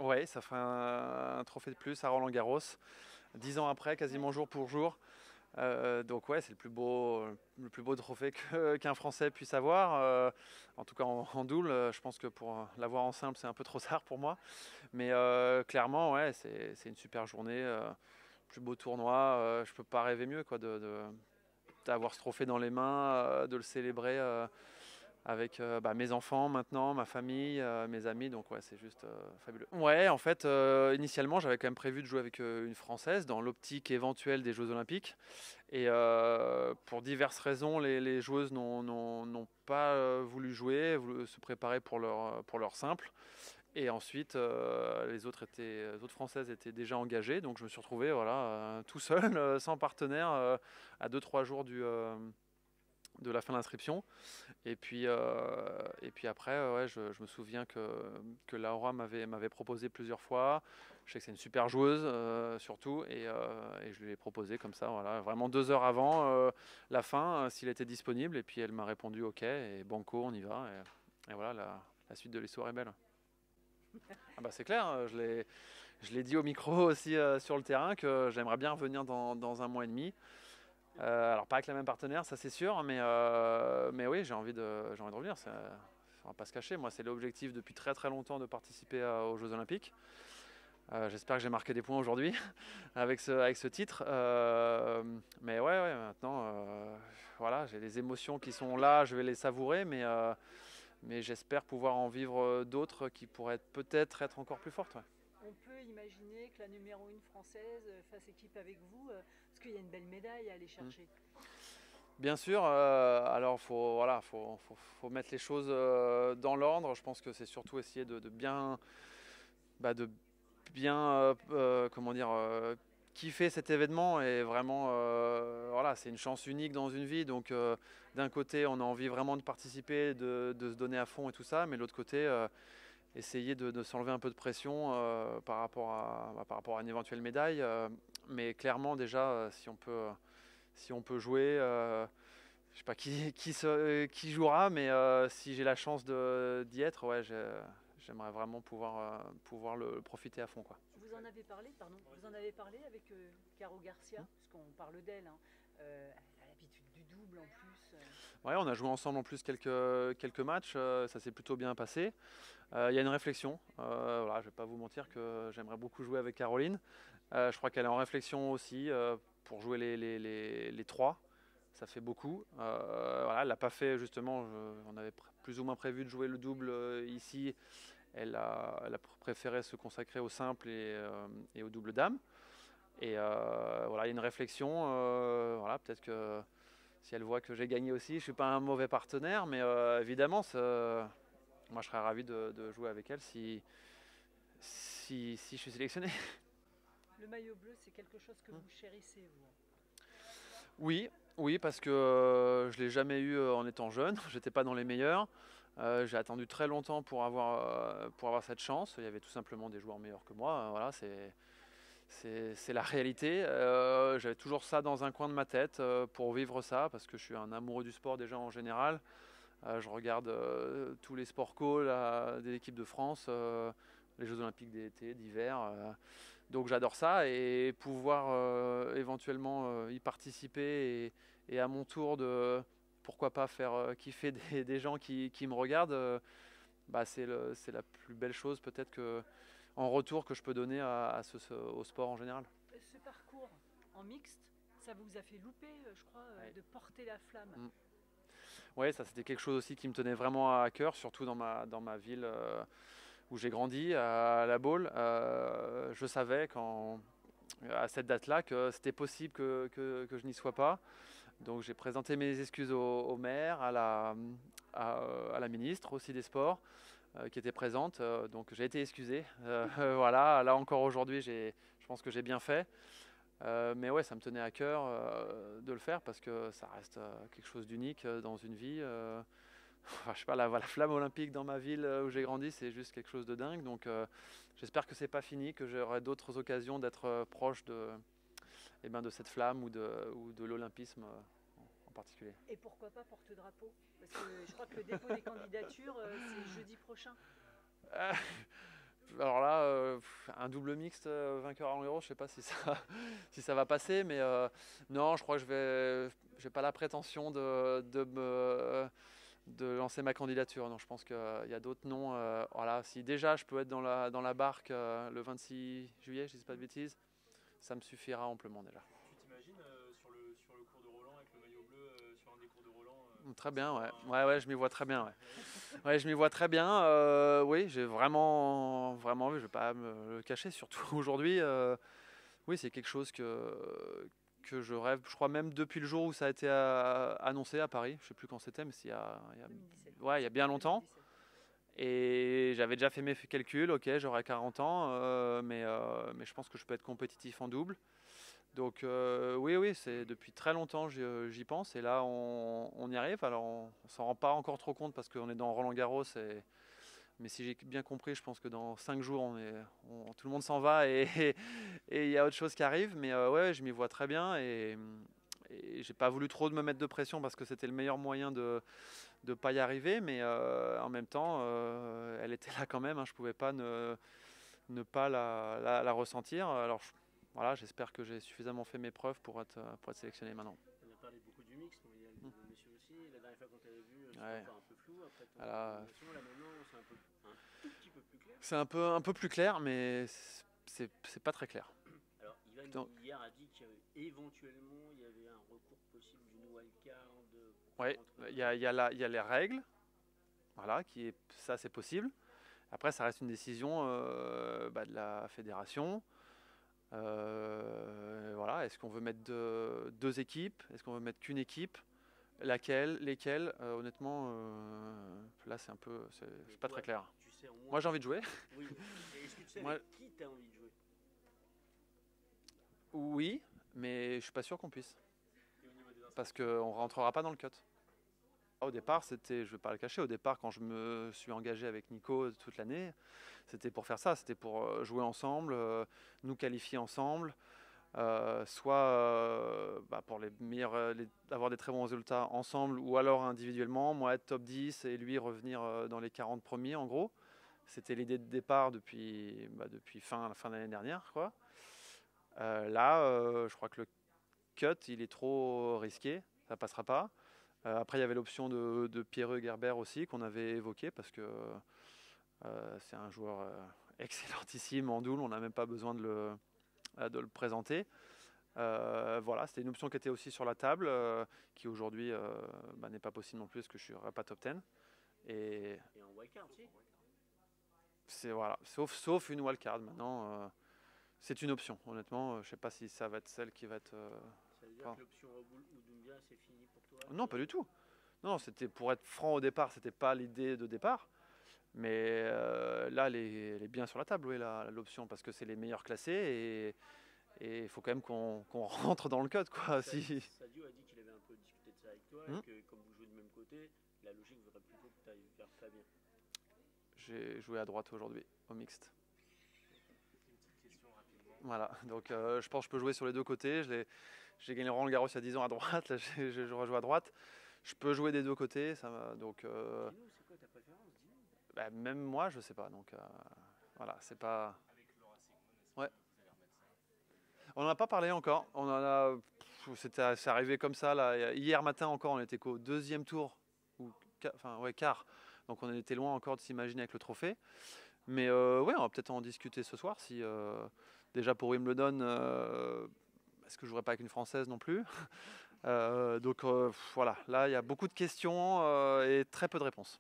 Ouais, ça fait un trophée de plus à Roland-Garros. 10 ans après, quasiment jour pour jour. Donc ouais, c'est le plus beau trophée qu'un Français puisse avoir. En tout cas en double. Je pense que pour l'avoir en simple, c'est un peu trop tard pour moi. Mais clairement, ouais, c'est une super journée. Plus beau tournoi. Je peux pas rêver mieux quoi, d'avoir ce trophée dans les mains, de le célébrer. Avec mes enfants maintenant, ma famille, mes amis, donc ouais, c'est juste fabuleux. Ouais, en fait, initialement, j'avais quand même prévu de jouer avec une Française dans l'optique éventuelle des Jeux Olympiques. Et pour diverses raisons, les joueuses n'ont pas voulu jouer, voulu se préparer pour leur simple. Et ensuite, les autres Françaises étaient déjà engagées, donc je me suis retrouvé voilà, tout seul, sans partenaire, à 2 3 jours de la fin de l'inscription. Et puis après, ouais, je me souviens que Laura m'avait proposé plusieurs fois. Je sais que c'est une super joueuse, surtout, et je lui ai proposé comme ça, voilà, vraiment 2 heures avant la fin, s'il était disponible. Et puis elle m'a répondu OK, et banco, on y va. Et voilà, la suite de l'histoire est belle. Ah bah c'est clair, je l'ai dit au micro aussi sur le terrain que j'aimerais bien revenir dans un mois et demi. Alors pas avec la même partenaire, ça c'est sûr, mais oui, j'ai envie de revenir. On va pas se cacher, moi c'est l'objectif depuis très très longtemps de participer aux Jeux Olympiques. J'espère que j'ai marqué des points aujourd'hui avec ce titre. Mais ouais, maintenant, voilà, j'ai les émotions qui sont là, je vais les savourer, mais j'espère pouvoir en vivre d'autres qui pourraient peut-être être encore plus fortes. Ouais. On peut imaginer que la numéro 1 française fasse équipe avec vous, parce qu'il y a une belle médaille à aller Mm. chercher. Bien sûr, alors voilà, faut mettre les choses dans l'ordre. Je pense que c'est surtout essayer de bien comment dire, kiffer cet événement. Et vraiment, voilà, c'est une chance unique dans une vie. Donc d'un côté, on a envie vraiment de participer, de se donner à fond et tout ça, mais de l'autre côté, essayer de s'enlever un peu de pression par rapport à une éventuelle médaille. Mais clairement, déjà, si on peut jouer. Je sais pas qui jouera, mais si j'ai la chance d'y être, ouais, j'aimerais vraiment pouvoir le profiter à fond, quoi. Vous en avez parlé avec Caro Garcia, parce qu'on parle d'elle, hein. Elle a l'habitude du double en plus. Ouais, on a joué ensemble en plus quelques matchs, ça s'est plutôt bien passé. Il y a une réflexion, voilà, je vais pas vous mentir que j'aimerais beaucoup jouer avec Caroline. Je crois qu'elle est en réflexion aussi pour jouer les trois. Ça fait beaucoup. Voilà, elle l'a pas fait justement. On avait plus ou moins prévu de jouer le double ici. Elle a préféré se consacrer au simple et au double dame. Et voilà, il y a une réflexion. Voilà, peut-être que si elle voit que j'ai gagné aussi, je suis pas un mauvais partenaire, mais évidemment, moi je serais ravi de jouer avec elle si je suis sélectionné. Le maillot bleu, c'est quelque chose que vous chérissez, vous. Oui, oui, parce que je l'ai jamais eu en étant jeune. J'étais pas dans les meilleurs. J'ai attendu très longtemps pour avoir cette chance. Il y avait tout simplement des joueurs meilleurs que moi. Voilà, c'est la réalité. J'avais toujours ça dans un coin de ma tête pour vivre ça, parce que je suis un amoureux du sport déjà en général. Je regarde tous les sports co de l'équipe de France, les Jeux Olympiques d'été, d'hiver. Donc j'adore ça, et pouvoir éventuellement y participer, et à mon tour de pourquoi pas faire kiffer des gens qui me regardent, c'est la plus belle chose peut-être en retour que je peux donner au sport en général. Ce parcours en mixte, ça vous a fait louper, je crois, Ouais. de porter la flamme. Mm. Ouais, ça c'était quelque chose aussi qui me tenait vraiment à cœur, surtout dans ma ville où j'ai grandi, à La Baule. Je savais à cette date-là que c'était possible que je n'y sois pas. Donc j'ai présenté mes excuses au maire, à la ministre aussi des Sports qui était présente. Donc j'ai été excusé. Voilà, là encore aujourd'hui, je pense que j'ai bien fait. Mais ouais, ça me tenait à cœur de le faire, parce que ça reste quelque chose d'unique dans une vie. Enfin, je sais pas, la flamme olympique dans ma ville où j'ai grandi, c'est juste quelque chose de dingue. Donc j'espère que c'est pas fini, que j'aurai d'autres occasions d'être proche de cette flamme ou de l'olympisme en particulier. Et pourquoi pas porte-drapeau? Parce que je crois que le dépôt des candidatures, c'est jeudi prochain. Euh, Alors là, un double mixte vainqueur à Roland-Garros, je sais pas si ça, si ça va passer, mais non, je crois que j'ai pas la prétention de lancer ma candidature. Non, je pense qu'il y a d'autres noms. Voilà, si déjà je peux être dans la barque le 26 juillet, je dis pas de bêtises, ça me suffira amplement déjà. Tu t'imagines sur le cours de Roland avec le maillot bleu sur un des cours de Roland Très bien, ouais. un- Ouais, je m'y vois très bien, ouais. Ouais, je m'y vois très bien. Oui, j'ai vraiment, je vais pas me le cacher, surtout aujourd'hui. Oui, c'est quelque chose que je rêve. Je crois même depuis le jour où ça a été annoncé à Paris. Je sais plus quand c'était, mais il y a 2017. ouais, il y a bien longtemps. 2017. Et j'avais déjà fait mes calculs. Ok, j'aurai 40 ans, mais je pense que je peux être compétitif en double. Donc oui, c'est depuis très longtemps j'y pense et là on y arrive. Alors on s'en rend pas encore trop compte parce qu'on est dans Roland-Garros. Mais si j'ai bien compris, je pense que dans 5 jours tout le monde s'en va et et il y a autre chose qui arrive. Mais ouais, je m'y vois très bien et j'ai pas voulu trop de me mettre de pression parce que c'était le meilleur moyen de ne pas y arriver. Mais en même temps, elle était là quand même, hein, je pouvais pas ne pas la ressentir. Alors voilà, j'espère que j'ai suffisamment fait mes preuves pour être sélectionné maintenant. On a parlé beaucoup du mix, mais il y a le monsieur aussi. La dernière fois qu'on t'avait vu, c'était Ouais. encore un peu flou. Après ton Voilà. élimination, là maintenant, c'est un tout petit peu plus clair. C'est un peu plus clair, mais c'est pas très clair. Alors, Ivan Donc, hier a dit qu'éventuellement il y avait un recours possible d'une wildcard. ouais, il y a les règles, voilà, ça c'est possible. Après, ça reste une décision de la fédération. Voilà, est-ce qu'on veut mettre deux équipes? Est-ce qu'on veut mettre qu'une équipe? Lesquelles honnêtement, là c'est pas très clair. Tu sais, au moins, Moi j'ai envie de jouer. oui. Et est-ce que tu sais Moi- avec qui tu as envie de jouer? Oui, mais je suis pas sûr qu'on puisse. Et au niveau des Parce qu'on rentrera pas dans le cut. Au départ, je vais pas le cacher, au départ quand je me suis engagé avec Nico toute l'année, c'était pour faire ça, c'était pour jouer ensemble, nous qualifier ensemble, soit pour les meilleurs, avoir des très bons résultats ensemble ou alors individuellement, moi être top 10 et lui revenir dans les 40 premiers en gros. C'était l'idée de départ depuis fin d'année dernière, quoi. Là, je crois que le cut, il est trop risqué, ça passera pas. Après, il y avait l'option de Pierre Gerber aussi qu'on avait évoqué parce que c'est un joueur excellentissime en double, on n'a même pas besoin de le présenter. Voilà, c'était une option qui était aussi sur la table, qui aujourd'hui n'est pas possible non plus parce que je ne serai pas top 10. Et en wildcard aussi. voilà, sauf une wildcard maintenant. C'est une option, honnêtement. Je ne sais pas si ça va être celle qui va être. Ça veut dire que l'option Raboul ou Doumbia, c'est fini pour toi? Non, pas du tout. Non, c'était pour être franc au départ, c'était pas l'idée de départ. Mais là, elle est bien sur la table, oui, l'option, parce que c'est les meilleurs classés et il faut quand même qu'on rentre dans le code, quoi. Sadio a dit qu'il avait un peu discuté de ça avec toi et que comme vous jouez du même côté, la logique voudrait plutôt que tu ailles vers Fabien. J'ai joué à droite aujourd'hui, au mixte. Une petite question rapidement. Voilà, donc je pense que je peux jouer sur les deux côtés. J'ai gagné Roland Garros il y a 10 ans à droite, là je rejoue à droite. Je peux jouer des deux côtés, ça va, donc Dis-nous, c'est quoi ta préférence? Dis-nous. même moi je sais pas, donc voilà, c'est pas. Avec Laura Sigmund, est-ce Ouais. que vous allez remettre ça? On n'en a pas parlé encore, c'est arrivé comme ça, là. Hier matin encore, on était qu'au deuxième tour, quart, donc on était loin encore de s'imaginer avec le trophée. Mais ouais, on va peut-être en discuter ce soir, si déjà pour Wimbledon, est-ce que je jouerai pas avec une Française non plus? Donc voilà, là il y a beaucoup de questions et très peu de réponses.